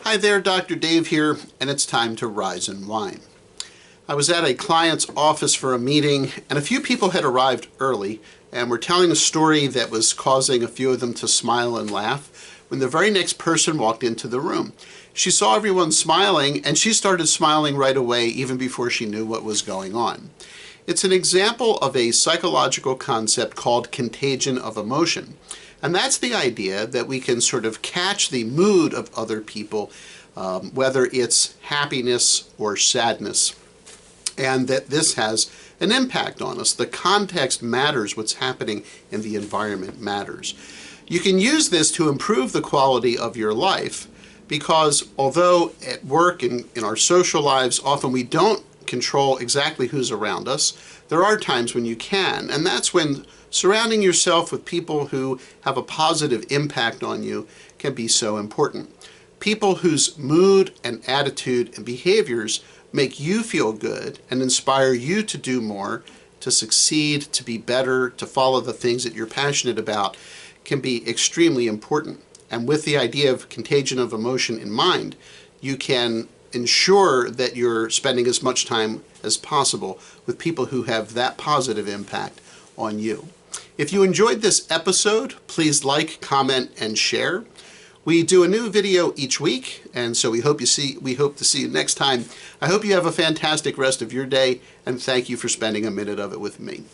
Hi there, Dr. Dave here, and it's time to rise and wine. I was at a client's office for a meeting, and a few people had arrived early and were telling a story that was causing a few of them to smile and laugh when the very next person walked into the room. She saw everyone smiling, and she started smiling right away, even before she knew what was going on. It's an example of a psychological concept called contagion of emotion. And that's the idea that we can sort of catch the mood of other people, whether it's happiness or sadness, and that this has an impact on us. The context matters. What's happening in the environment matters. You can use this to improve the quality of your life, because although at work and in our social lives, often we don't control exactly who's around us, there are times when you can, and that's when surrounding yourself with people who have a positive impact on you can be so important. People whose mood and attitude and behaviors make you feel good and inspire you to do more, to succeed, to be better, to follow the things that you're passionate about, can be extremely important. And with the idea of contagion of emotion in mind, you can ensure that you're spending as much time as possible with people who have that positive impact on you. If you enjoyed this episode, please like, comment, and share. We do a new video each week, and so we hope to see you next time. I hope you have a fantastic rest of your day, and thank you for spending a minute of it with me.